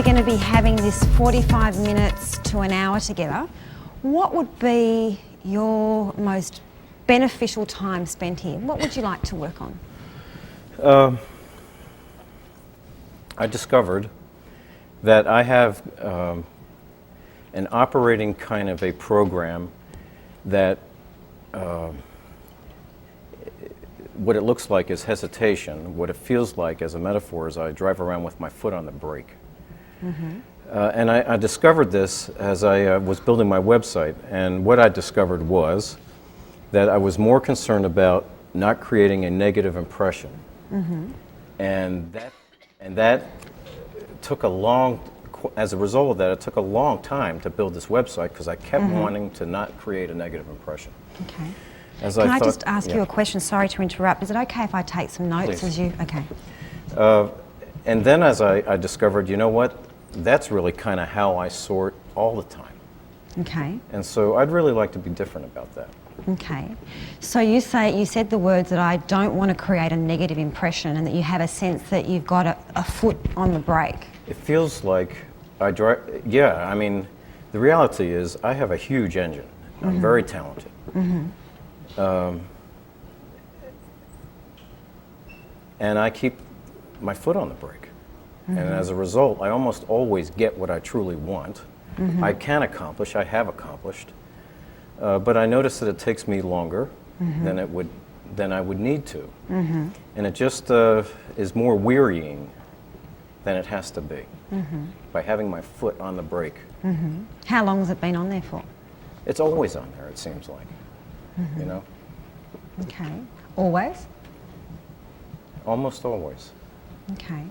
we're going to be having this 45 minutes to an hour together, what would be your most beneficial time spent here? What would you like to work on? I discovered that I have an operating kind of a program that what it looks like is hesitation. What it feels like as a metaphor is I drive around with my foot on the brake. Mm-hmm. And I discovered this as I was building my website, and what I discovered was that I was more concerned about not creating a negative impression. Mm-hmm. And that took a long, as a result of that, it took a long time to build this website because I kept wanting to not create a negative impression. Okay. As Can I just ask you a question? Sorry to interrupt. Is it okay if I take some notes? Please. As you? Okay. And then as I discovered, you know what, that's really kind of how I sort all the time. Okay. And so I'd really like to be different about that. Okay. So you said the words that I don't want to create a negative impression, and that you have a sense that you've got a foot on the brake. It feels like I drive, yeah, I mean, the reality is I have a huge engine. I'm very talented. Mm-hmm. And I keep my foot on the brake. Mm-hmm. And as a result, I almost always get what I truly want. Mm-hmm. I can accomplish, I have accomplished, but I notice that it takes me longer than I would need to. Mm-hmm. And it just is more wearying than it has to be by having my foot on the brake. Mm-hmm. How long has it been on there for? It's always on there, it seems like, you know? Okay. Always? Almost always. Okay.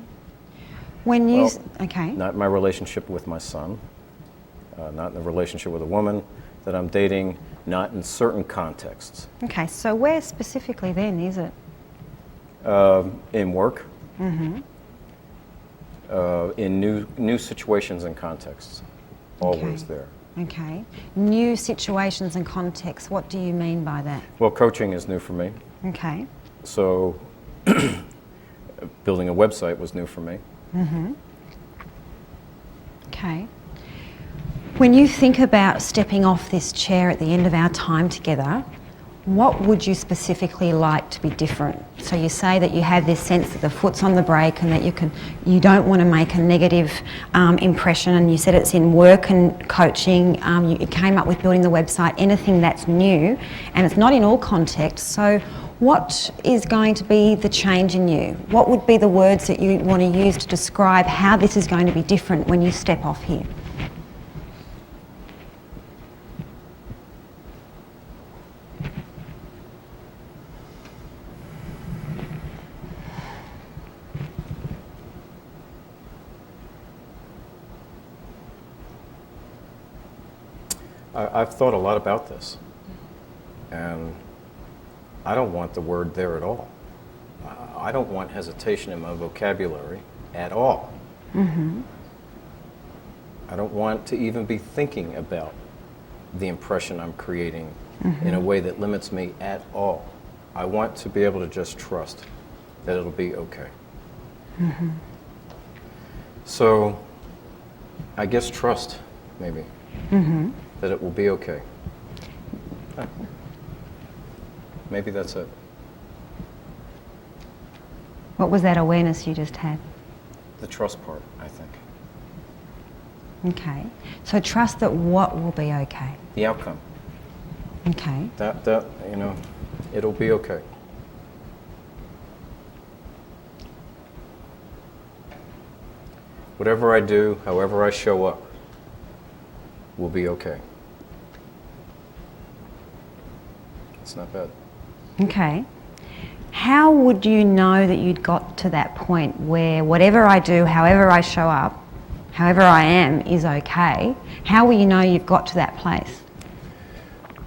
When you... Well, okay. Not in my relationship with my son, not in the relationship with a woman that I'm dating, not in certain contexts. Okay, so where specifically then is it? In work, in new situations and contexts, always there. Okay. New situations and contexts, what do you mean by that? Well, coaching is new for me. Okay. So building a website was new for me. Mm-hmm. Okay. When you think about stepping off this chair at the end of our time together, what would you specifically like to be different? So you say that you have this sense that the foot's on the brake and that you don't want to make a negative impression, and you said it's in work and coaching, you came up with building the website, anything that's new, and it's not in all contexts. So what is going to be the change in you? What would be the words that you want to use to describe how this is going to be different when you step off here? I've thought a lot about this, and I don't want the word there at all. I don't want hesitation in my vocabulary at all. Mm-hmm. I don't want to even be thinking about the impression I'm creating in a way that limits me at all. I want to be able to just trust that it'll be okay. Mm-hmm. So I guess trust, maybe. Mm-hmm. That it will be okay. Maybe that's it. What was that awareness you just had? The trust part, I think. Okay. So trust that what will be okay? The outcome. Okay. That you know, it'll be okay. Whatever I do, however I show up, will be okay. It's not bad. Okay. How would you know that you'd got to that point where whatever I do, however I show up, however I am, is okay? How will you know you've got to that place?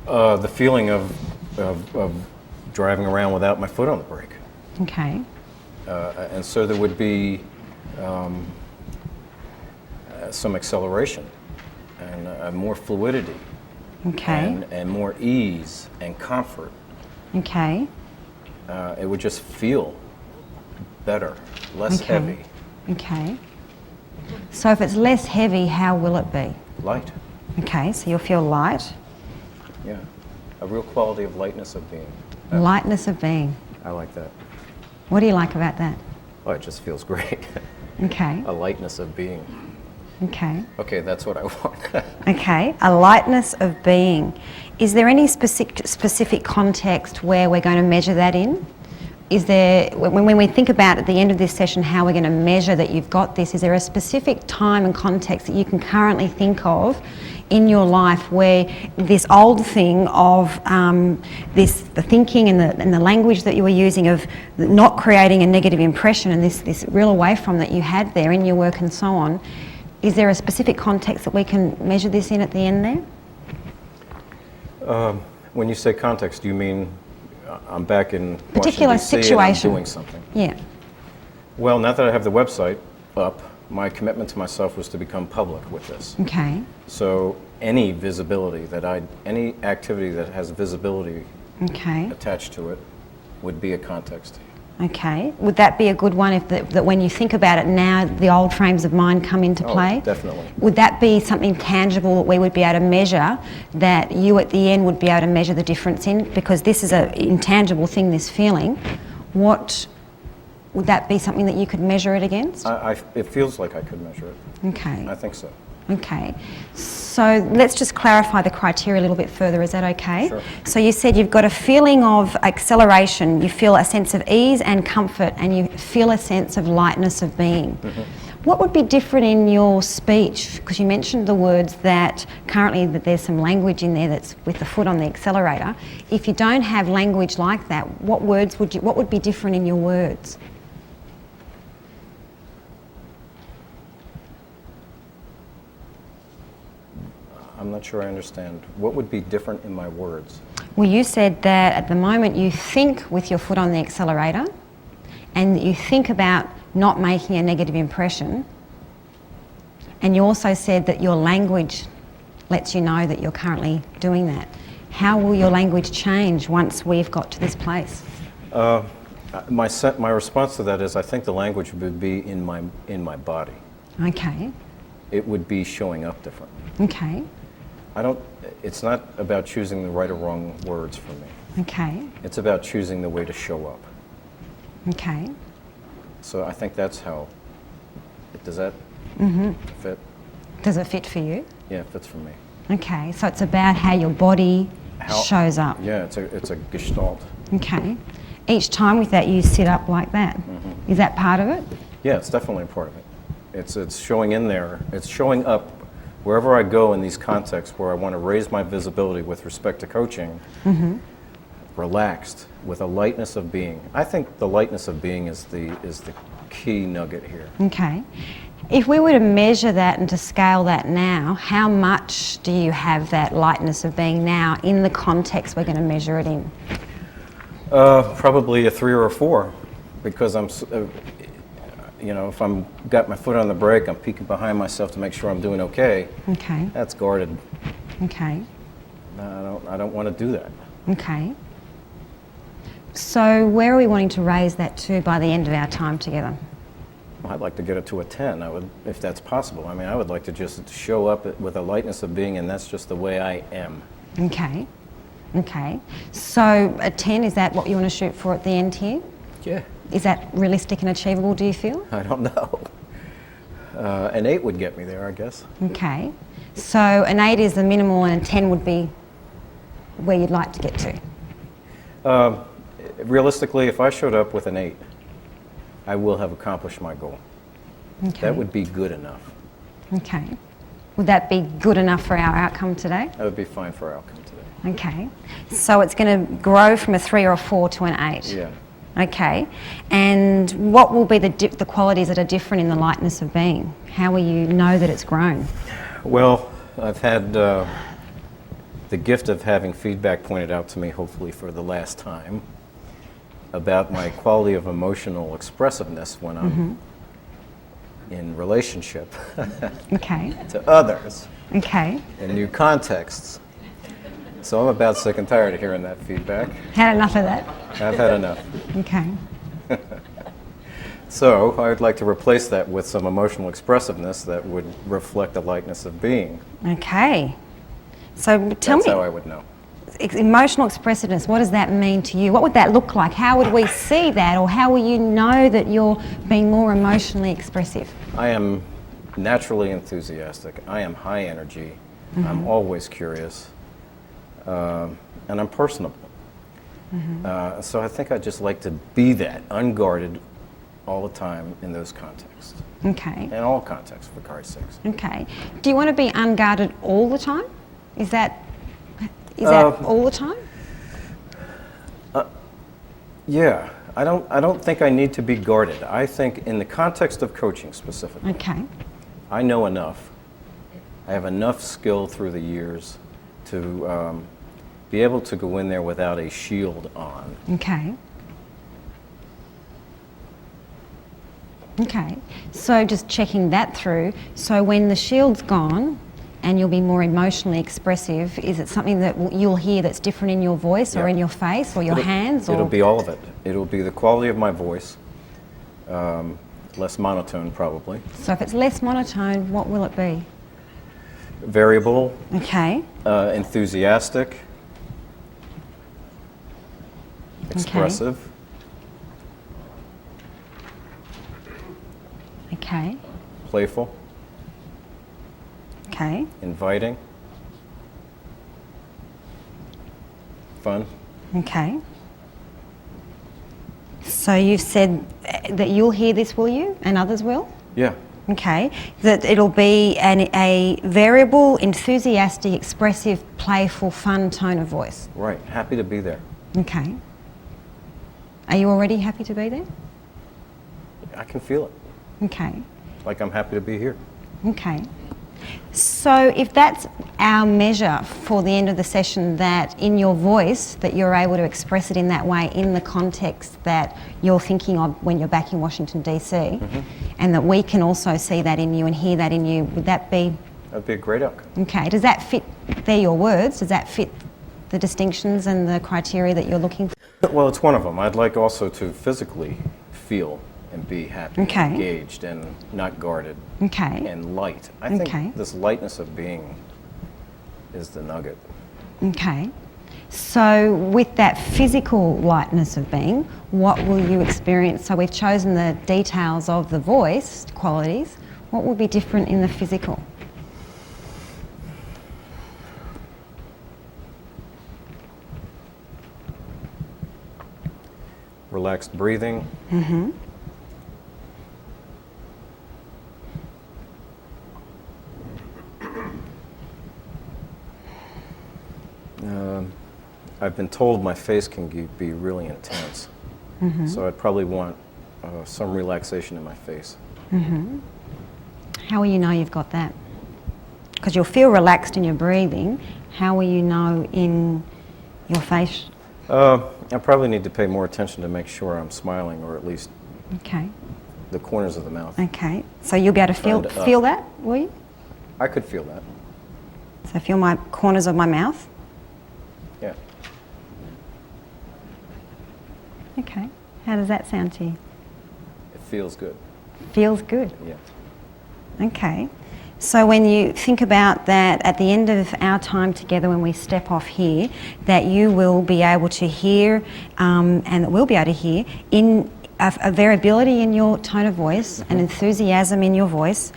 The feeling of driving around without my foot on the brake. Okay. And so there would be some acceleration and more fluidity. Okay. And more ease and comfort. Okay. It would just feel better, less heavy. Okay. So if it's less heavy, how will it be? Light. Okay, so you'll feel light. Yeah. A real quality of lightness of being. Lightness of being. I like that. What do you like about that? Oh, it just feels great. Okay. A lightness of being. Okay. Okay, that's what I want. Okay, a lightness of being. Is there any specific context where we're going to measure that in? Is there, when we think about at the end of this session how we're going to measure that you've got this, is there a specific time and context that you can currently think of in your life where this old thing of the thinking and the language that you were using of not creating a negative impression and this real away from that you had there in your work and so on, is there a specific context that we can measure this in at the end there? When you say context, do you mean I'm back in Particular Washington, D.C. situation. and I'm doing something? Yeah. Well, now that I have the website up, my commitment to myself was to become public with this. Okay. So any visibility any activity that has visibility Okay. attached to it would be a context. Okay. Would that be a good one if that when you think about it now, the old frames of mind come into play? Definitely. Would that be something tangible that we would be able to measure, that you at the end would be able to measure the difference in? Because this is an intangible thing, this feeling. What would that be something that you could measure it against? It feels like I could measure it. Okay. I think so. Okay. So let's just clarify the criteria a little bit further. Is that okay? Sure. So you said you've got a feeling of acceleration, you feel a sense of ease and comfort, and you feel a sense of lightness of being. Mm-hmm. What would be different in your speech? Because you mentioned the words that currently that there's some language in there that's with the foot on the accelerator. If you don't have language like that, what would be different in your words? I'm not sure I understand. What would be different in my words? Well, you said that at the moment you think with your foot on the accelerator and that you think about not making a negative impression. And you also said that your language lets you know that you're currently doing that. How will your language change once we've got to this place? My response to that is I think the language would be in my body. Okay. It would be showing up different. Okay. It's not about choosing the right or wrong words for me. Okay. It's about choosing the way to show up. Okay. So I think that's how, does that fit? Does it fit for you? Yeah, it fits for me. Okay, so it's about how your body shows up. Yeah, it's a gestalt. Okay. Each time with that you sit up like that. Mm-hmm. Is that part of it? Yeah, it's definitely a part of it. It's showing in there. It's showing up wherever I go in these contexts where I want to raise my visibility with respect to coaching, relaxed, with a lightness of being. I think the lightness of being is the key nugget here. Okay. If we were to measure that and to scale that now, how much do you have that lightness of being now in the context we're going to measure it in? Probably a 3 or a 4, because I'm, if I'm got my foot on the brake, I'm peeking behind myself to make sure I'm doing okay. Okay. That's guarded. Okay. I don't want to do that. Okay. So where are we wanting to raise that to by the end of our time together? I'd like to get it to a 10, if that's possible. I mean, I would like to just show up with a lightness of being, and that's just the way I am. Okay. Okay. So a 10, is that what you want to shoot for at the end here? Yeah. Is that realistic and achievable, do you feel? I don't know. An 8 would get me there, I guess. Okay. So an 8 is the minimal and a 10 would be where you'd like to get to? Realistically, if I showed up with an 8, I will have accomplished my goal. Okay. That would be good enough. Okay. Would that be good enough for our outcome today? That would be fine for our outcome today. Okay. So it's going to grow from a 3 or a 4 to an 8? Yeah. Okay. And what will be the qualities that are different in the lightness of being? How will you know that it's grown? Well, I've had the gift of having feedback pointed out to me, hopefully for the last time, about my quality of emotional expressiveness when I'm in relationship Okay. to others Okay. in new contexts. So I'm about sick and tired of hearing that feedback. Had enough of that? I've had enough. Okay. So I would like to replace that with some emotional expressiveness that would reflect the lightness of being. Okay. So tell That's me, how I would know. emotional expressiveness, what does that mean to you? What would that look like? How would we see that, or how will you know that you're being more emotionally expressive? I am naturally enthusiastic. I am high energy. I'm always curious. And I'm personable. So I think I just like to be that, unguarded all the time in those contexts. Okay. In all contexts, for Christ's sakes. Okay. Do you want to be unguarded all the time? Is that all the time? Yeah. I don't think I need to be guarded. I think in the context of coaching specifically, Okay. I know enough. I have enough skill through the years to be able to go in there without a shield on. Okay. Okay. So just checking that through. So when the shield's gone and you'll be more emotionally expressive, is it something that you'll hear that's different in your voice or in your face or your hands? It'll be all of it. It'll be the quality of my voice, less monotone probably. So if it's less monotone, what will it be? Variable, Okay. enthusiastic, expressive. Okay. Playful, Okay. inviting, fun. Okay. So you've said that you'll hear this, will you? And others will? Yeah. Okay. That it'll be a variable, enthusiastic, expressive, playful, fun tone of voice. Right. Happy to be there. Okay. Are you already happy to be there? I can feel it. Okay. Like I'm happy to be here. Okay. So if that's our measure for the end of the session, that in your voice, that you're able to express it in that way in the context that you're thinking of when you're back in Washington, D.C., and that we can also see that in you and hear that in you, would that be... That'd be a great outcome. Okay. Does that fit, they're your words, does that fit the distinctions and the criteria that you're looking for? Well, it's one of them. I'd like also to physically feel and be happy, Okay. engaged, and not guarded, Okay. and light. I think Okay. this lightness of being is the nugget. Okay. So with that physical lightness of being, what will you experience? So we've chosen the details of the voice qualities. What will be different in the physical? Relaxed breathing. I've been told my face can be really intense, so I'd probably want some relaxation in my face. How will you know you've got that? Because you'll feel relaxed in your breathing. How will you know in your face? I probably need to pay more attention to make sure I'm smiling, or at least Okay. the corners of the mouth. Okay. So you'll be able to feel that, will you? I could feel that. So feel my corners of my mouth. Yeah. Okay. How does that sound to you? It feels good. Feels good. Yeah. Okay. So when you think about that at the end of our time together, when we step off here, that you will be able to hear, and that we'll be able to hear, in a variability in your tone of voice, an enthusiasm in your voice,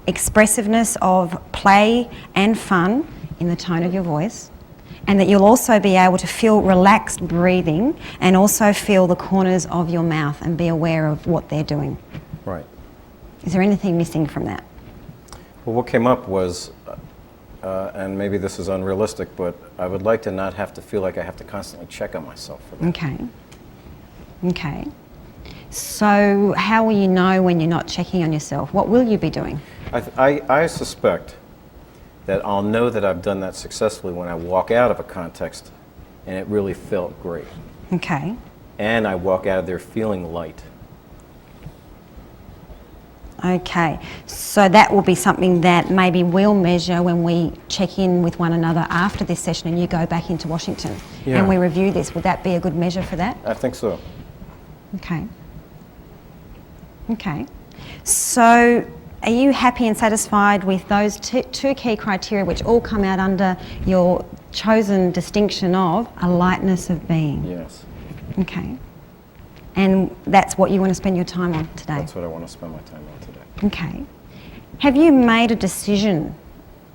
expressiveness of play and fun in the tone of your voice, and that you'll also be able to feel relaxed breathing and also feel the corners of your mouth and be aware of what they're doing. Right. Is there anything missing from that? Well, what came up was, and maybe this is unrealistic, but I would like to not have to feel like I have to constantly check on myself for that. Okay. Okay. So how will you know when you're not checking on yourself? What will you be doing? I suspect that I'll know that I've done that successfully when I walk out of a context and it really felt great. Okay. And I walk out of there feeling light. Okay. So that will be something that maybe we'll measure when we check in with one another after this session and you go back into Washington and we review this. Would that be a good measure for that? I think so. Okay. Okay. So are you happy and satisfied with those two key criteria which all come out under your chosen distinction of a lightness of being? Yes. Okay. And that's what you want to spend your time on today? That's what I want to spend my time on today. Okay. Have you made a decision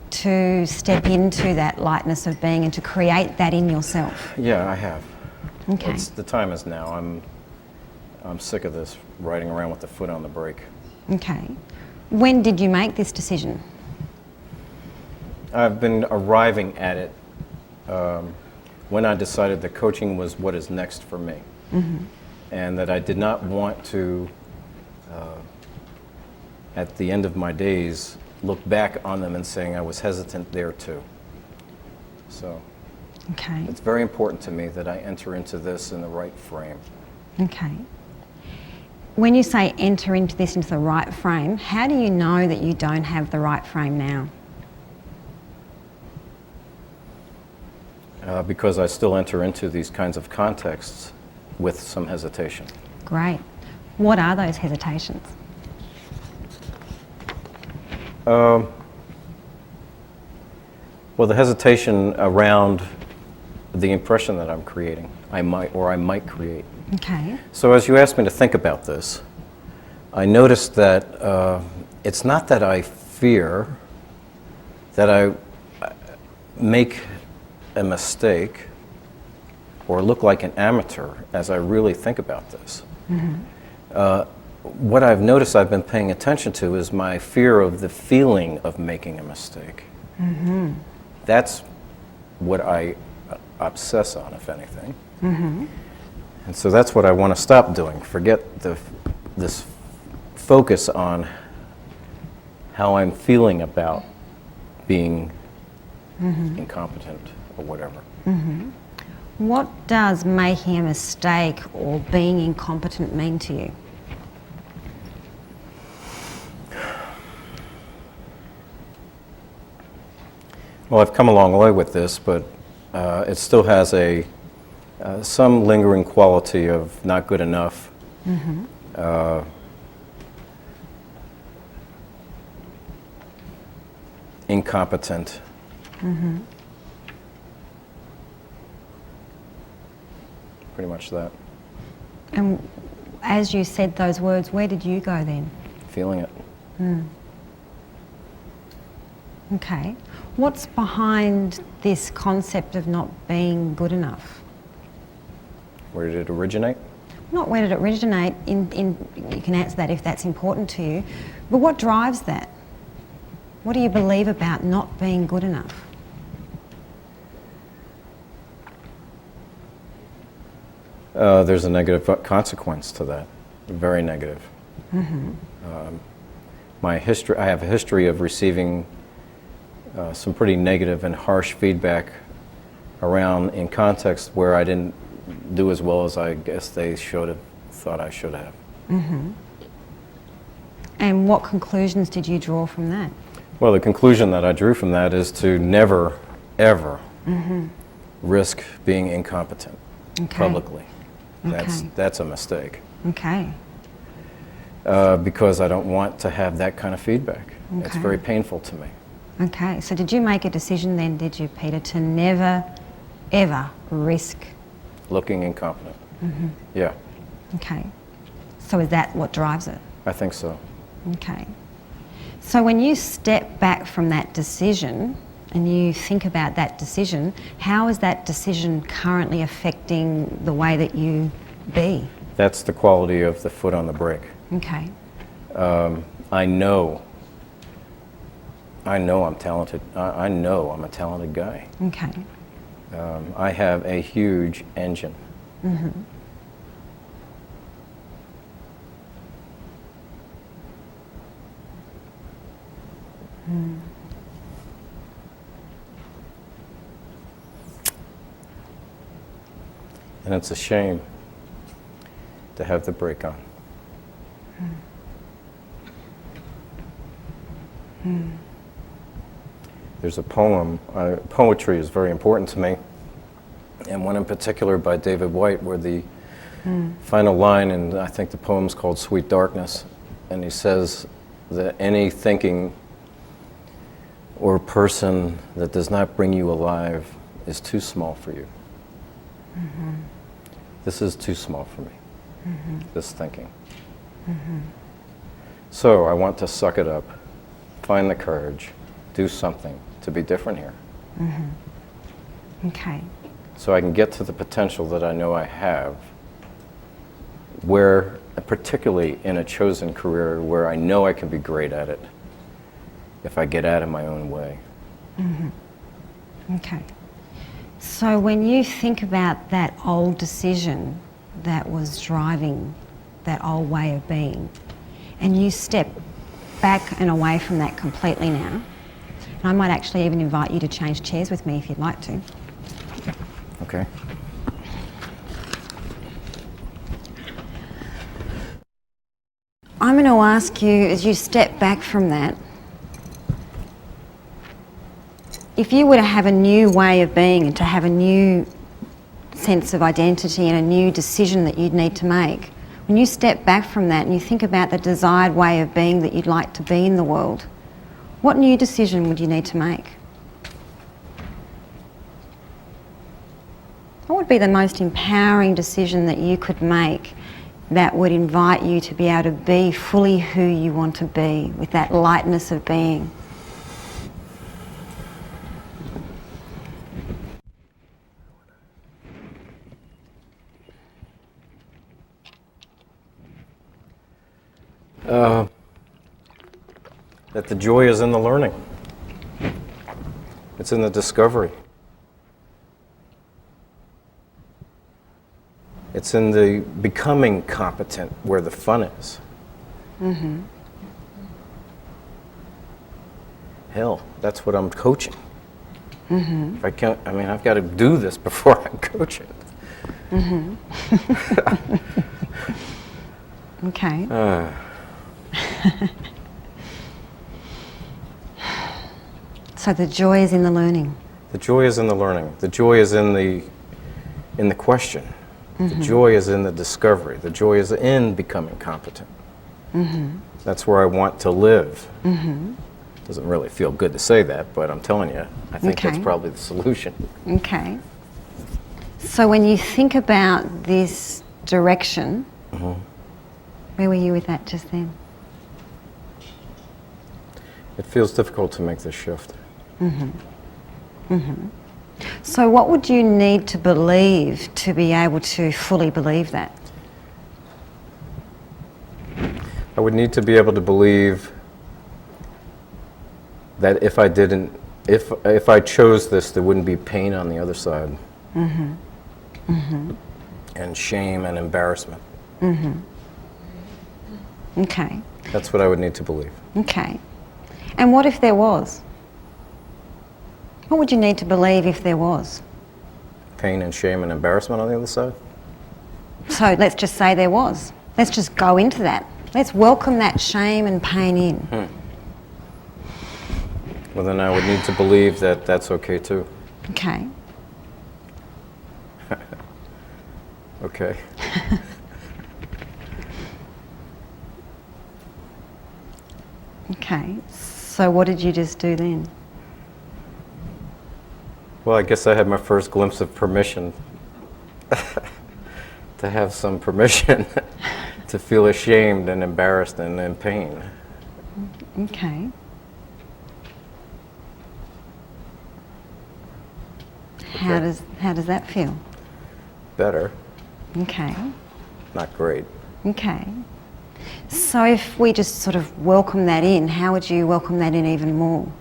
to step into that lightness of being and to create that in yourself? Yeah, I have. Okay. The time is now. I'm sick of this riding around with the foot on the brake. Okay. When did you make this decision? I've been arriving at it when I decided that coaching was what is next for me. And that I did not want to, at the end of my days, look back on them and saying I was hesitant there too. So Okay. it's very important to me that I enter into this in the right frame. Okay. When you say enter into this into the right frame, how do you know that you don't have the right frame now? Because I still enter into these kinds of contexts with some hesitation. Great. What are those hesitations? Well, the hesitation around the impression that I'm creating, I might create. Okay. So as you asked me to think about this, I noticed that it's not that I fear that I make a mistake or look like an amateur as I really think about this. What I've noticed I've been paying attention to is my fear of the feeling of making a mistake. That's what I obsess on, if anything. And so that's what I want to stop doing. Forget this focus on how I'm feeling about being incompetent or whatever. What does making a mistake or being incompetent mean to you? Well, I've come a long way with this, but it still has some lingering quality of not good enough. Incompetent. Pretty much that. And as you said those words, where did you go then? Feeling it. Okay. What's behind this concept of not being good enough? Where did it originate? Not where did it originate, you can answer that if that's important to you, but what drives that? What do you believe about not being good enough? There's a negative consequence to that, very negative. I have a history of receiving some pretty negative and harsh feedback around in context where I didn't do as well as I guess they should have thought I should have. And what conclusions did you draw from that? Well, the conclusion that I drew from that is to never, ever risk being incompetent publicly. That's a mistake. Okay. Because I don't want to have that kind of feedback. It's very painful to me. Okay, so did you make a decision then, did you, Peter, to never, ever risk? Looking incompetent. Yeah. Okay. So is that what drives it? I think so. Okay. So when you step back from that decision and you think about that decision, how is that decision currently affecting the way that you be? That's the quality of the foot on the brake. Okay. I know I'm talented. I know I'm a talented guy. Okay. I have a huge engine. And it's a shame to have the brake on. There's a poem, poetry is very important to me, and one in particular by David White where the final line, and I think the poem's called Sweet Darkness, and he says that any thinking or person that does not bring you alive is too small for you. Mm-hmm. This is too small for me, this thinking. So I want to suck it up, find the courage, do something to be different here. Okay. So I can get to the potential that I know I have, where, particularly in a chosen career, where I know I can be great at it if I get out of my own way. Okay. So when you think about that old decision that was driving that old way of being, and you step back and away from that completely now, and I might actually even invite you to change chairs with me if you'd like to. Okay. I'm going to ask you, as you step back from that, if you were to have a new way of being and to have a new sense of identity and a new decision that you'd need to make, when you step back from that and you think about the desired way of being that you'd like to be in the world, what new decision would you need to make? What would be the most empowering decision that you could make that would invite you to be able to be fully who you want to be, with that lightness of being? That the joy is in the learning. It's in the discovery. It's in the becoming competent where the fun is. Hell, that's what I'm coaching. If I can't, I mean, I've got to do this before I coach it. Okay. So the joy is in the learning. The joy is in the learning. The joy is in the question. The joy is in the discovery. The joy is in becoming competent. That's where I want to live. Doesn't really feel good to say that, but I'm telling you, I think that's probably the solution. Okay. So when you think about this direction, where were you with that just then? It feels difficult to make this shift. So what would you need to believe to be able to fully believe that? I would need to be able to believe that if I didn't, if I chose this, there wouldn't be pain on the other side. And shame and embarrassment. Okay. That's what I would need to believe. Okay. And what if there was? What would you need to believe if there was? Pain and shame and embarrassment on the other side? So let's just say there was. Let's just go into that. Let's welcome that shame and pain in. Well, then I would need to believe that that's okay too. Okay. Okay. Okay. So what did you just do then? Well, I guess I had my first glimpse of permission to have some permission to feel ashamed and embarrassed and in pain. Okay. How does that feel? Better. Okay. Not great. Okay. So if we just sort of welcome that in, how would you welcome that in even more?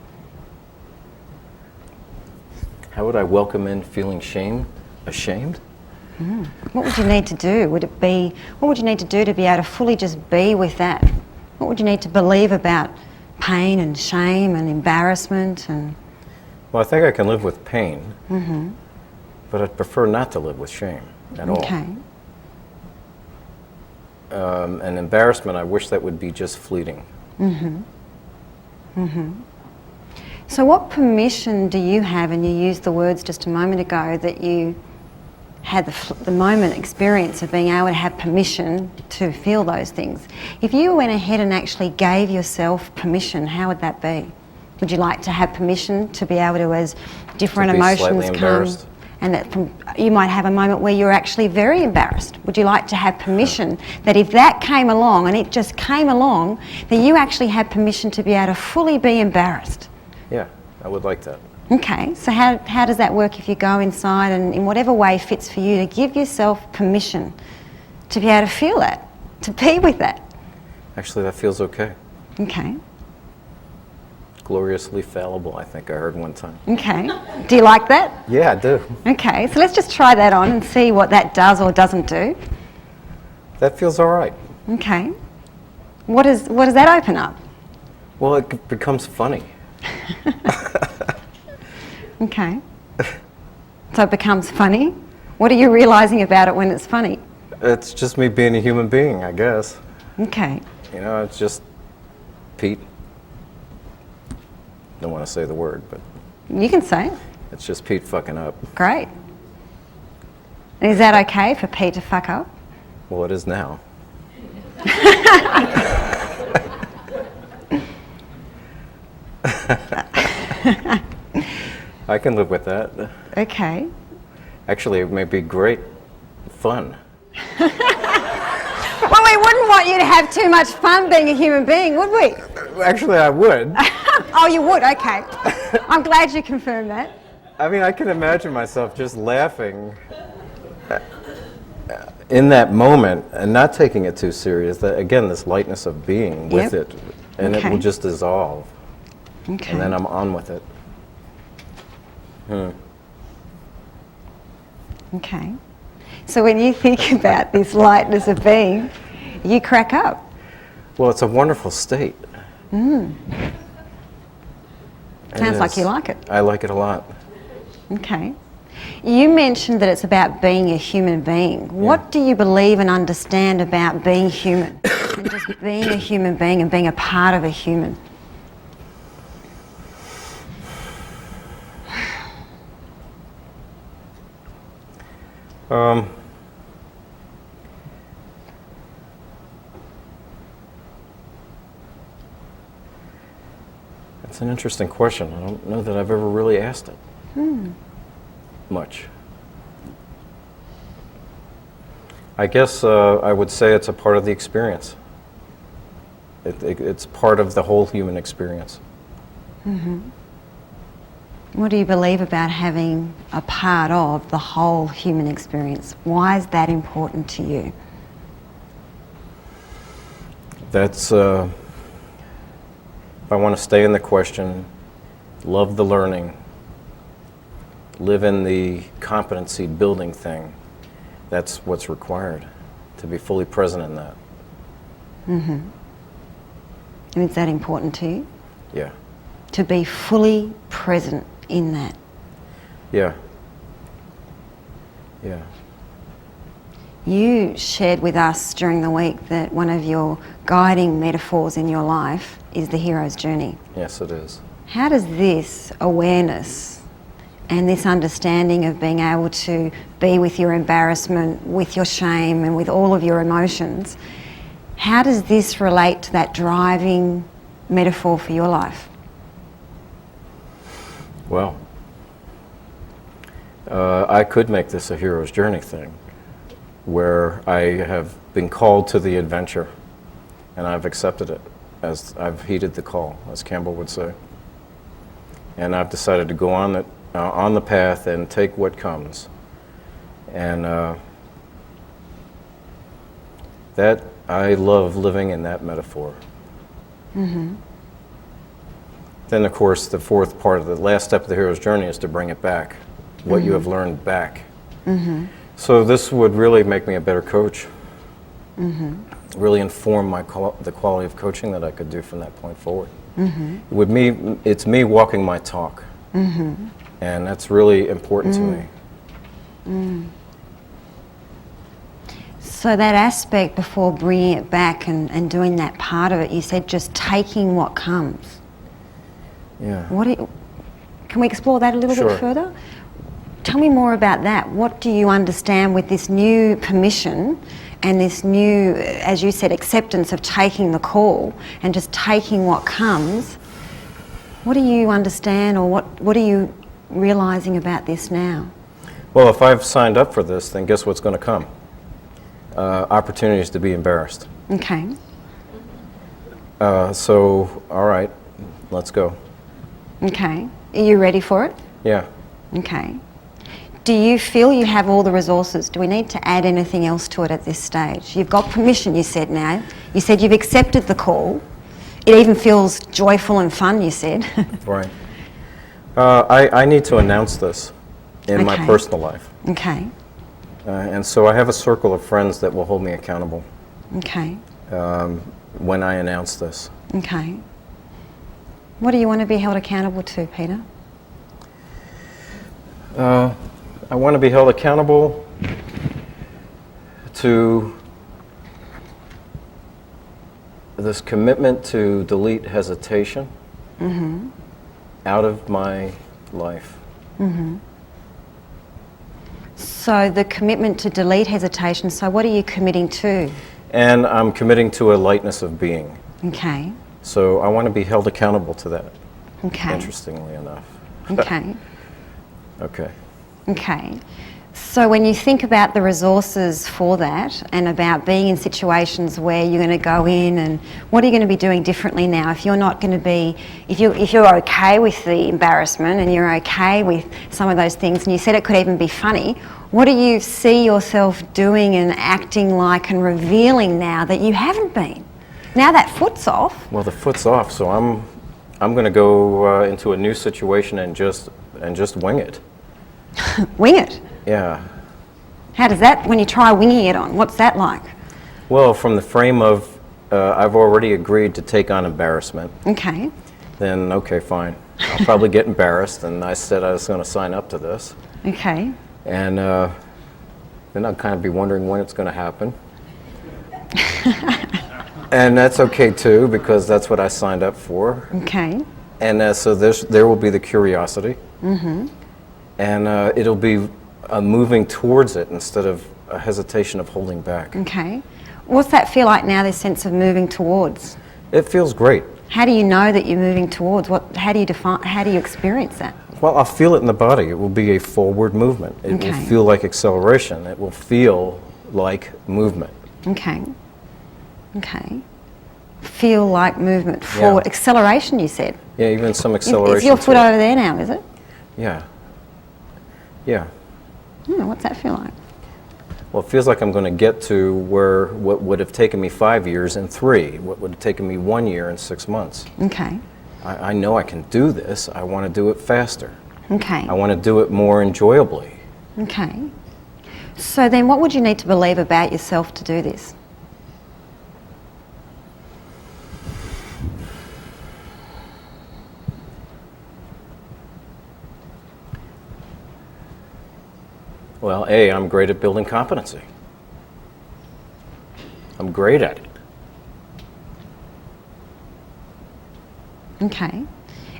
How would I welcome in feeling ashamed? What would you need to do? What would you need to do to be able to fully just be with that? What would you need to believe about pain and shame and embarrassment and... Well, I think I can live with pain, but I'd prefer not to live with shame at all. Okay. And embarrassment, I wish that would be just fleeting. So what permission do you have, and you used the words just a moment ago, that you had the moment experience of being able to have permission to feel those things. If you went ahead and actually gave yourself permission, how would that be? Would you like to have permission to be able to, as different emotions come, and that you might have a moment where you're actually very embarrassed? Would you like to have permission that if that came along, and it just came along, that you actually had permission to be able to fully be embarrassed? Yeah, I would like that. Okay, so how does that work if you go inside and in whatever way fits for you to give yourself permission to be able to feel that, to be with that? Actually, that feels okay. Okay. Gloriously fallible, I think I heard one time. Okay. Do you like that? Yeah, I do. Okay, so let's just try that on and see what that does or doesn't do. That feels all right. Okay. What does that open up? Well, it becomes funny. Okay. So it becomes funny? What are you realising about it when it's funny? It's just me being a human being, I guess. Okay. You know, it's just Pete. Don't want to say the word, but You can say it. it's just Pete fucking up. Great. And is that okay for Pete to fuck up? Well, it is now. I can live with that. Okay. Actually, it may be great fun. Well, we wouldn't want you to have too much fun being a human being, would we? Actually, I would. Oh, you would? Okay. I'm glad you confirmed that. I mean, I can imagine myself just laughing in that moment and not taking it too serious. That, again, this lightness of being with Yep. it, and Okay. it will just dissolve. Okay. And then I'm on with it. Okay. So when you think about this lightness of being, you crack up. Well, it's a wonderful state. It Sounds like is. you like it. I like it a lot. Okay. You mentioned that it's about being a human being. What do you believe and understand about being human? And just being a human being and being a part of a human? It's an interesting question. I don't know that I've ever really asked it much. I guess I would say it's a part of the experience. It's part of the whole human experience. What do you believe about having a part of the whole human experience? Why is that important to you? That's, if I want to stay in the question, love the learning, live in the competency building thing, that's what's required, to be fully present in that. And is that important to you? Yeah. To be fully present in that? Yeah. Yeah. You shared with us during the week that one of your guiding metaphors in your life is the hero's journey. Yes, it is. How does this awareness and this understanding of being able to be with your embarrassment, with your shame, and with all of your emotions, how does this relate to that driving metaphor for your life? Well, I could make this a hero's journey thing, where I have been called to the adventure, and I've accepted it, as I've heeded the call, as Campbell would say. And I've decided to go on the path and take what comes. And that, I love living in that metaphor. Then, of course, the fourth part of the last step of the hero's journey is to bring it back, what you have learned back. So this would really make me a better coach, really inform the quality of coaching that I could do from that point forward. With me, it's me walking my talk, and that's really important to me. So that aspect before bringing it back and doing that part of it, you said just taking what comes. Yeah. Can we explore that a little Sure. bit further? Tell me more about that. What do you understand with this new permission and this new, as you said, acceptance of taking the call and just taking what comes? What do you understand, or what are you realising about this now? Well, if I've signed up for this, then guess what's going to come? Opportunities to be embarrassed. Okay. So, all right, let's go. Okay. Are you ready for it? Yeah. Okay. Do you feel you have all the resources? Do we need to add anything else to it at this stage? You've got permission, you said now. You said you've accepted the call. It even feels joyful and fun, you said. Right. I need to announce this in my Okay. personal life. Okay. And so I have a circle of friends that will hold me accountable Okay. when I announce this. Okay. What do you want to be held accountable to, Peter? I want to be held accountable to this commitment to delete hesitation out of my life. So the commitment to delete hesitation, so what are you committing to? And I'm committing to a lightness of being. Okay. So I want to be held accountable to that, Okay. interestingly enough. Okay. Okay. Okay. So when you think about the resources for that and about being in situations where you're going to go in, and what are you going to be doing differently now if you're not going to be, if you're okay with the embarrassment and you're okay with some of those things, and you said it could even be funny, what do you see yourself doing and acting like and revealing now that you haven't been? Now that foot's off. Well, the foot's off, so I'm going to go into a new situation and just wing it. Wing it. Yeah. How does that, when you try winging it on, what's that like? Well, from the frame of I've already agreed to take on embarrassment, Okay. then okay, fine. I'll probably get embarrassed, and I said I was going to sign up to this. Okay. And then I'll kind of be wondering when it's going to happen. And that's okay too, because that's what I signed up for. Okay. And so there will be the curiosity. And it'll be moving towards it instead of a hesitation of holding back. Okay. What's that feel like now, this sense of moving towards? It feels great. How do you know that you're moving towards? How do you experience that? Well, I'll feel it in the body. It will be a forward movement. It will Okay. feel like acceleration. It will feel like movement. Okay. Okay. Feel like movement forward. Yeah. Acceleration, you said. Yeah, even some acceleration. Is your to foot it. over there now, is it? Yeah. Yeah. What's that feel like? Well, it feels like I'm going to get to where what would have taken me 5 years in 3, what would have taken me 1 year in 6 months. Okay. I know I can do this. I want to do it faster. Okay. I want to do it more enjoyably. Okay. So then what would you need to believe about yourself to do this? Well, A, I'm great at building competency. I'm great at it. Okay.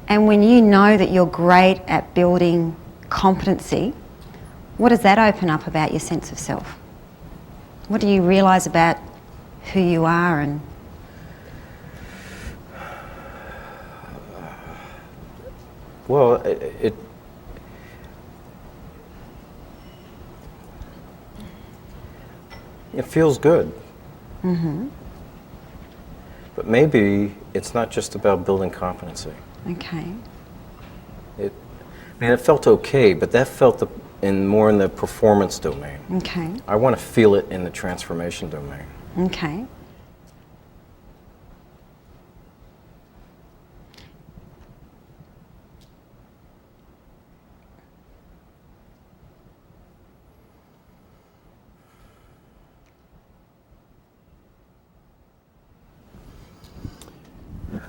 And when you know that you're great at building competency, what does that open up about your sense of self? What do you realise about who you are? And Well, it feels good. But maybe it's not just about building competency. okay. It felt okay, but that felt more in the performance domain. Okay. I want to feel it in the transformation domain. Okay.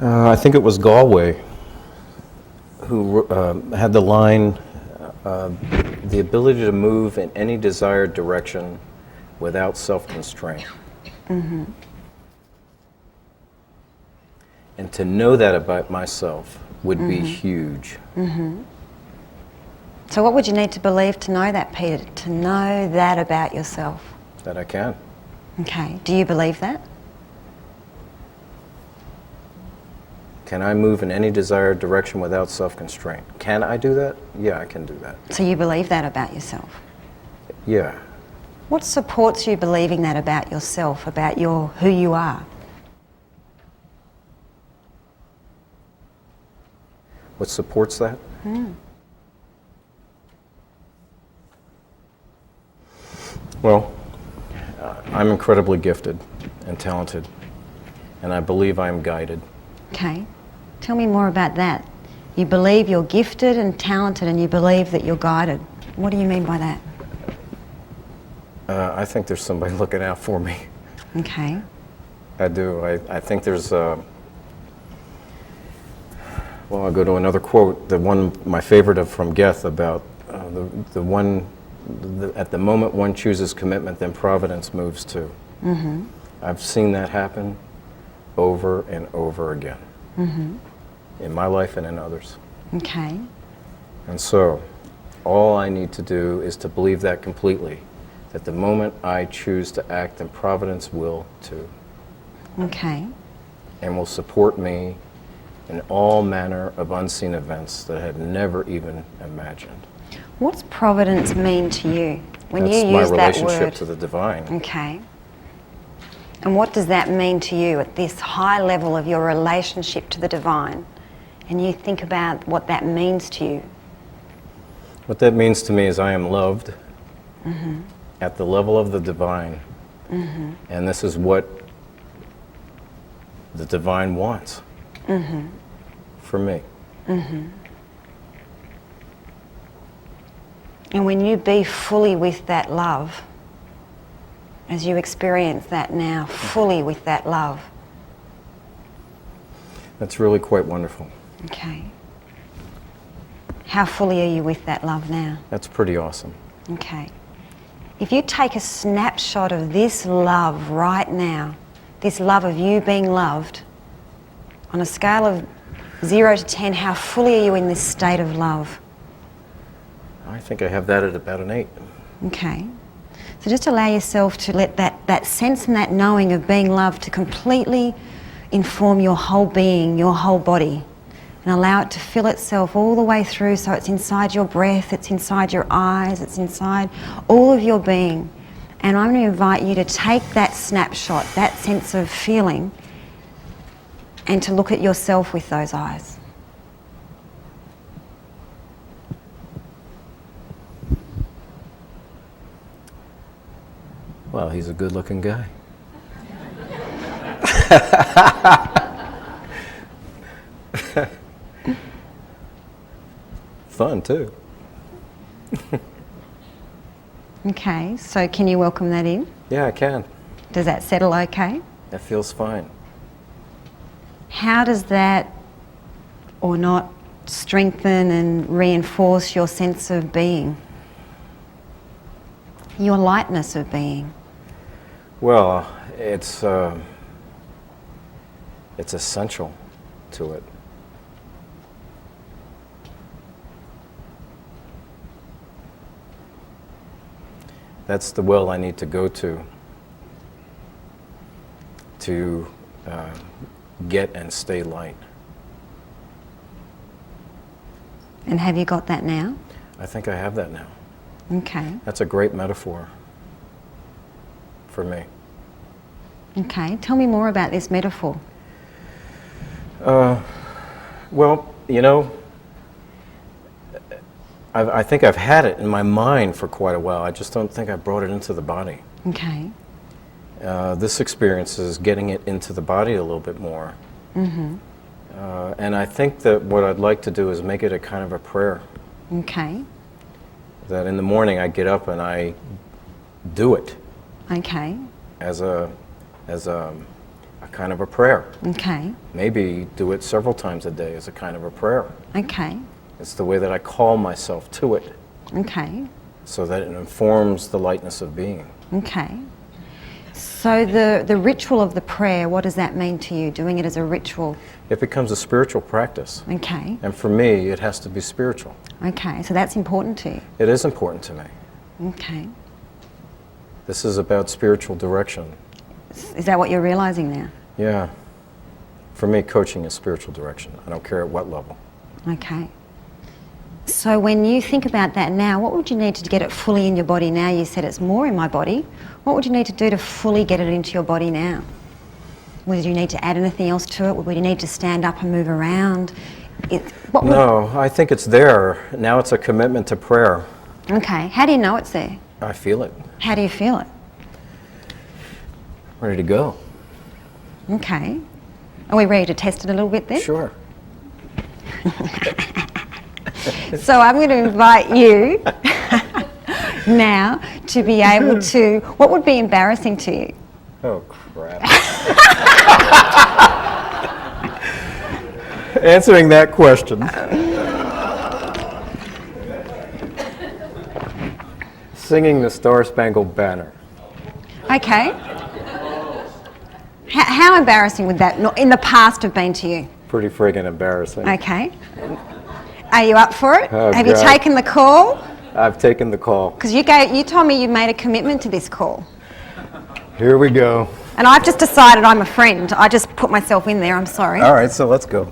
I think it was Galway who had the line, the ability to move in any desired direction without self-constraint. And to know that about myself would be huge. So what would you need to believe to know that, Peter? To know that about yourself? That I can. Okay. Do you believe that? Can I move in any desired direction without self-constraint? Can I do that? Yeah, I can do that. So you believe that about yourself? Yeah. What supports you believing that about yourself, about who you are? What supports that? Well, I'm incredibly gifted and talented, and I believe I'm guided. Okay. Tell me more about that. You believe you're gifted and talented, and you believe that you're guided. What do you mean by that? I think there's somebody looking out for me. Okay. I do. I think there's, well, I'll go to another quote, the one, my favorite from Goethe about at the moment one chooses commitment, then providence moves too. Mm-hmm. I've seen that happen over and over again. Mm-hmm. In my life and in others. Okay. And so, all I need to do is to believe that completely, that the moment I choose to act, then providence will too. Okay. And will support me in all manner of unseen events that I had never even imagined. What's providence mean to you when That's you my use that relationship word? to the divine. Okay. And what does that mean to you at this high level of your relationship to the divine? And you think about what that means to you. What that means to me is I am loved Mm-hmm. at the level of the divine. Mm-hmm. And this is what the divine wants Mm-hmm. for me. Mm-hmm. And when you be fully with that love, as you experience that now, fully with that love. That's really quite wonderful. Okay. How fully are you with that love now? That's pretty awesome. Okay. If you take a snapshot of this love right now, this love of you being loved, on a scale of 0 to 10, how fully are you in this state of love? I think I have that at about an 8. Okay. So just allow yourself to let that sense and that knowing of being loved to completely inform your whole being, your whole body. And allow it to fill itself all the way through, so it's inside your breath, it's inside your eyes, it's inside all of your being. And I'm going to invite you to take that snapshot, that sense of feeling, and to look at yourself with those eyes. Well, he's a good-looking guy. Fun, too. Okay, so can you welcome that in? Yeah, I can. Does that settle okay? That feels fine. How does that or not strengthen and reinforce your sense of being? Your lightness of being? Well, it's essential to it. That's the well I need to go to get and stay light. And have you got that now? I think I have that now. Okay. That's a great metaphor for me. Okay, tell me more about this metaphor. Well, you know, I think I've had it in my mind for quite a while. I just don't think I brought it into the body. Okay. This experience is getting it into the body a little bit more. Mm-hmm. And I think that what I'd like to do is make it a kind of a prayer. Okay. That in the morning I get up and I do it Okay. as a kind of a prayer. Okay. Maybe do it several times a day as a kind of a prayer. Okay. It's the way that I call myself to it, Okay. so that it informs the lightness of being. Okay. So the ritual of the prayer, what does that mean to you, doing it as a ritual? It becomes a spiritual practice. Okay. And for me, it has to be spiritual. Okay, so that's important to you. It is important to me. Okay. This is about spiritual direction. Is that what you're realizing now? Yeah. For me, coaching is spiritual direction. I don't care at what level. Okay. So when you think about that now, what would you need to get it fully in your body now? You said it's more in my body. What would you need to do to fully get it into your body now? Would you need to add anything else to it? Would you need to stand up and move around? No, I think it's there. Now it's a commitment to prayer. Okay. How do you know it's there? I feel it. How do you feel it? Ready to go. Okay. Are we ready to test it a little bit then? Sure. So I'm going to invite you now to be able to, what would be embarrassing to you? Oh, crap. Answering that question. Singing the Star-Spangled Banner. Okay. How embarrassing would that in the past have been to you? Pretty friggin' embarrassing. Okay. Are you up for it? Oh, have you God. taken the call? I've taken the call. Because you told me you made a commitment to this call. Here we go. And I've just decided I'm a friend. I just put myself in there, I'm sorry. All right, so let's go.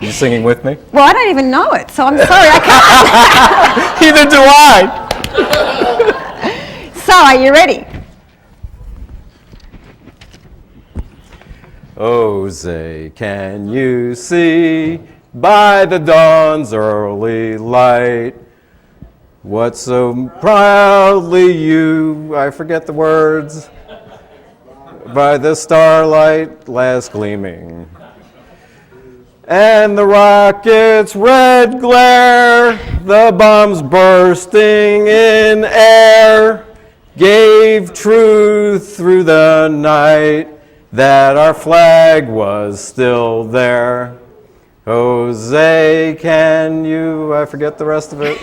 You singing with me? Well, I don't even know it, so I'm sorry, I can't. Neither do I. So, are you ready? Oh, say, can you see by the dawn's early light what so proudly you, I forget the words, by the starlight last gleaming, and the rocket's red glare, the bombs bursting in air, gave truth through the night that our flag was still there. Jose, can you, I forget the rest of it,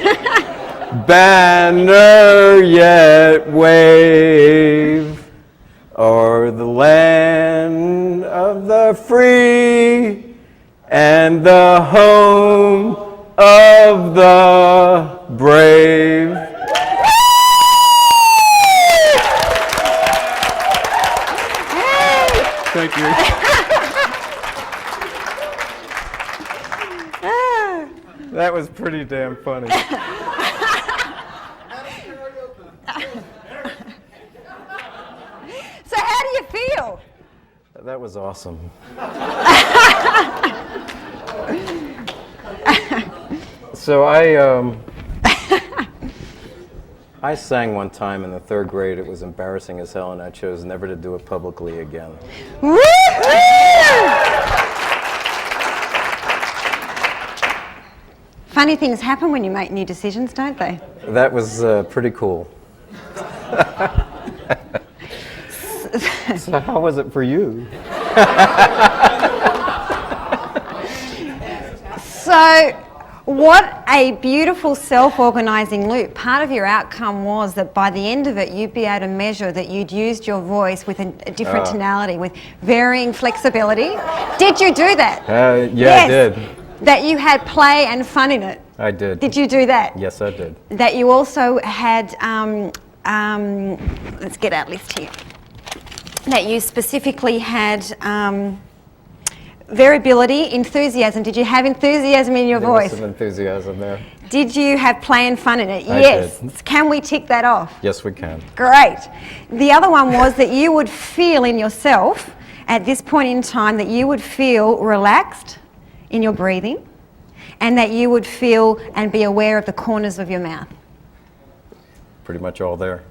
banner yet wave o'er the land of the free and the home of the brave. Thank you. That was pretty damn funny. So how do you feel? That was awesome. So I sang one time in the 3rd grade. It was embarrassing as hell, and I chose never to do it publicly again. Woo! Funny things happen when you make new decisions, don't they? That was pretty cool. So how was it for you? So, what a beautiful self-organising loop. Part of your outcome was that by the end of it, you'd be able to measure that you'd used your voice with a different tonality, with varying flexibility. Did you do that? Yeah, Yes. I did. That you had play and fun in it. I did. Did you do that? Yes, I did. That you also had, let's get our list here. That you specifically had variability, enthusiasm. Did you have enthusiasm in your There voice? was some enthusiasm there. Did you have play and fun in it? I Yes. did. Can we tick that off? Yes, we can. Great. The other one was that you would feel in yourself, at this point in time, that you would feel relaxed in your breathing, and that you would feel and be aware of the corners of your mouth. Pretty much all there.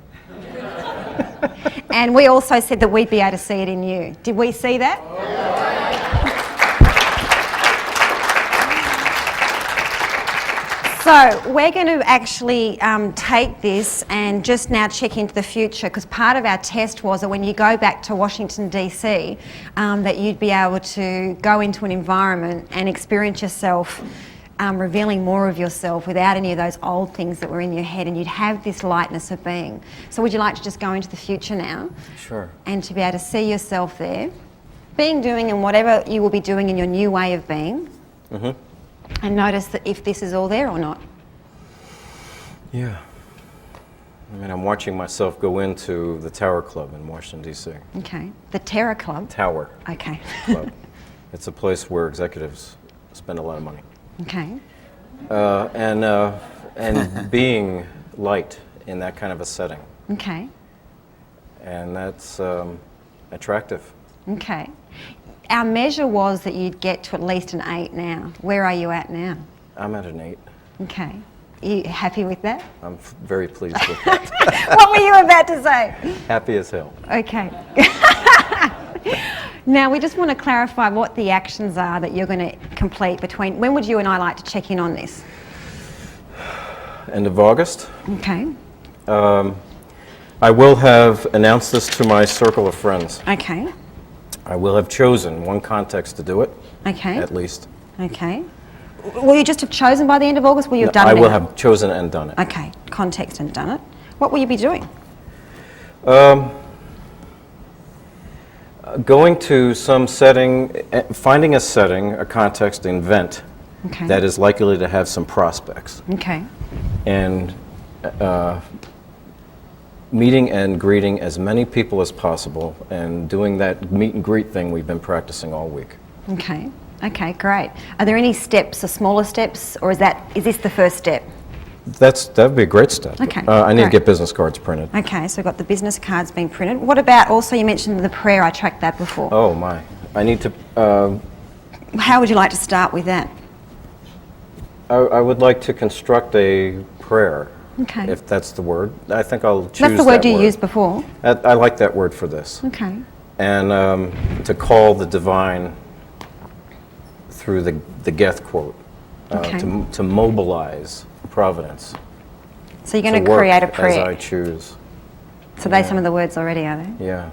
And we also said that we'd be able to see it in you. Did we see that? So we're going to actually take this and just now check into the future, because part of our test was that when you go back to Washington DC, that you'd be able to go into an environment and experience yourself revealing more of yourself without any of those old things that were in your head, and you'd have this lightness of being. So would you like to just go into the future now? Sure. And to be able to see yourself there, being, doing, and whatever you will be doing in your new way of being, and notice that if this is all there or not. Yeah. I mean, I'm watching myself go into the Tower Club in Washington, D.C. Okay. The Terror Club? Tower Okay. Club. It's a place where executives spend a lot of money. Okay. And being light in that kind of a setting. Okay. And that's attractive. Okay. Our measure was that you'd get to at least an 8 now. Where are you at now? I'm at an 8. Okay. You happy with that? I'm very pleased with that. What were you about to say? Happy as hell. Okay. Now we just want to clarify what the actions are that you're going to complete between. When would you and I like to check in on this? End of August. Okay. I will have announced this to my circle of friends. Okay. I will have chosen one context to do it. Okay. At least. Okay. Will you just have chosen by the end of August? Will you have done it? I will have chosen and done it. Okay. Context and done it. What will you be doing? Going to some setting, finding a setting, a context, an event Okay. that is likely to have some prospects. Okay. And meeting and greeting as many people as possible and doing that meet and greet thing we've been practicing all week. Okay. Okay, great. Are there any steps, or smaller steps, or is this the first step? That would be a great step. Okay, I need to great. get business cards printed. Okay, so we've got the business cards being printed. What about, also you mentioned the prayer, I tracked that before. Oh my. I need to, How would you like to start with that? I would like to construct a prayer, Okay. if that's the word. I think I'll choose That's the word that you used before. I like that word for this. Okay. And to call the divine through the Geth quote, Okay. to mobilize providence. So you're going to to create a work prayer. as I choose. So they're some of the words already, are they? Yeah.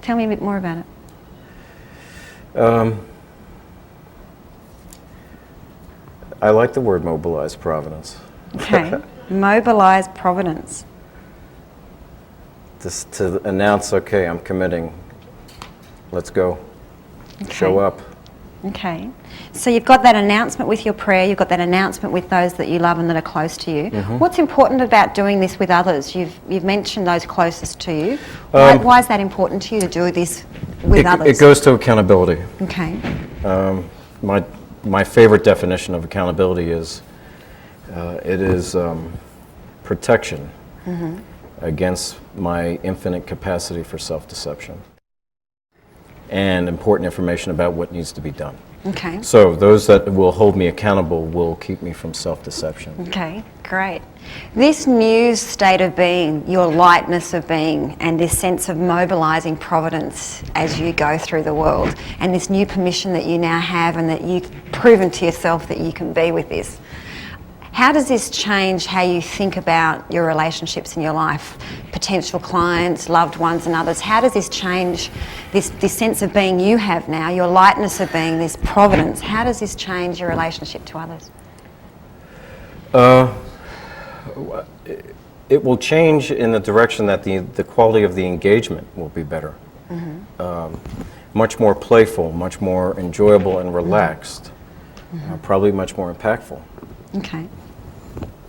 Tell me a bit more about it. I like the word mobilize providence. Okay. Mobilize providence. Just to announce, okay, I'm committing. Let's go. Okay. Show up. Okay. So you've got that announcement with your prayer, you've got that announcement with those that you love and that are close to you. What's important about doing this with others? You've mentioned those closest to you. Why is that important to you to do this with others? It goes to accountability. Okay. My favorite definition of accountability is it is protection against my infinite capacity for self-deception and important information about what needs to be done. Okay. So those that will hold me accountable will keep me from self-deception. Okay, great. This new state of being, your lightness of being, and this sense of mobilising providence as you go through the world, and this new permission that you now have and that you've proven to yourself that you can be with this. How does this change how you think about your relationships in your life? Potential clients, loved ones and others. How does this change this sense of being you have now, your lightness of being, this providence? How does this change your relationship to others? It will change in the direction that the quality of the engagement will be better. Much more playful, much more enjoyable and relaxed. Probably much more impactful. Okay.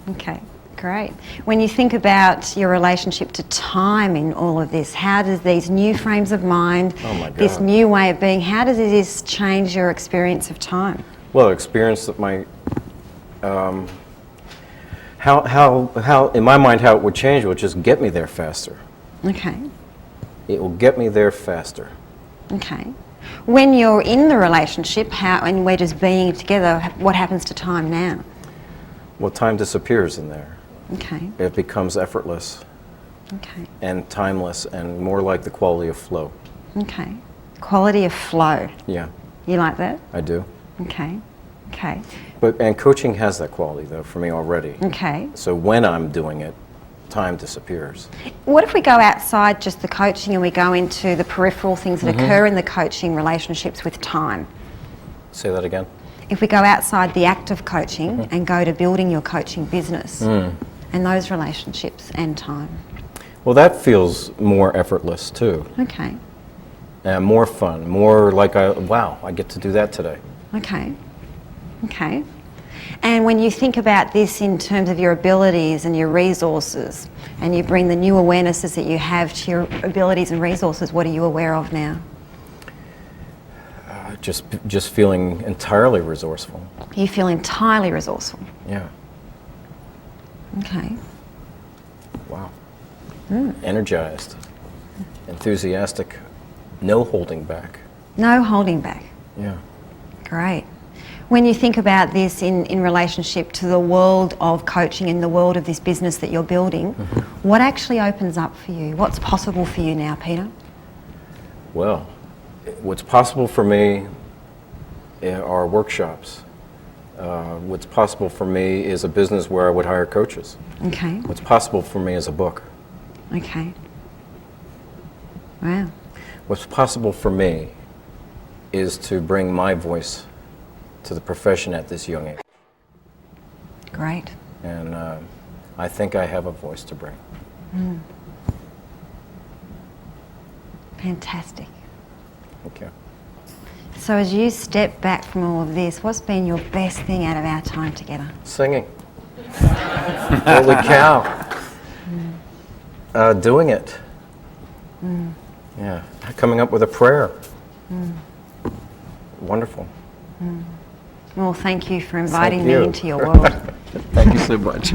Okay, great. When you think about your relationship to time in all of this, how does these new frames of mind, this new way of being, how does this change your experience of time? Well, experience that my how in my mind how it would change would just get me there faster. Okay. It will get me there faster. Okay. When you're in the relationship, and we're just being together, what happens to time now? Well, time disappears in there. Okay. It becomes effortless Okay. and timeless and more like the quality of flow. Okay. Quality of flow. Yeah, You like that? I do. Okay. Okay. And coaching has that quality though for me already. Okay. So when I'm doing it, time disappears. What if we go outside just the coaching and we go into the peripheral things that occur in the coaching relationships with time? Say that again. if we go outside the act of coaching and go to building your coaching business and those relationships and time. Well, that feels more effortless too. Okay. And more fun, more like, wow, I get to do that today. Okay. Okay. And when you think about this in terms of your abilities and your resources, and you bring the new awarenesses that you have to your abilities and resources, what are you aware of now? Just feeling entirely resourceful. You feel entirely resourceful. Yeah. Okay. Wow. Energized, enthusiastic, no holding back. No holding back. Yeah. Great. When you think about this in relationship to the world of coaching and the world of this business that you're building, what actually opens up for you? What's possible for you now, Peter? Well, what's possible for me are workshops. What's possible for me is a business where I would hire coaches. Okay. What's possible for me is a book. Okay. Wow. What's possible for me is to bring my voice to the profession at this young age. Great. And I think I have a voice to bring. Fantastic. Okay. So as you step back from all of this, what's been your best thing out of our time together? Singing. Holy cow. Doing it. Yeah. Coming up with a prayer. Wonderful. Well, thank you for inviting Thank me you. into your world. Thank you so much.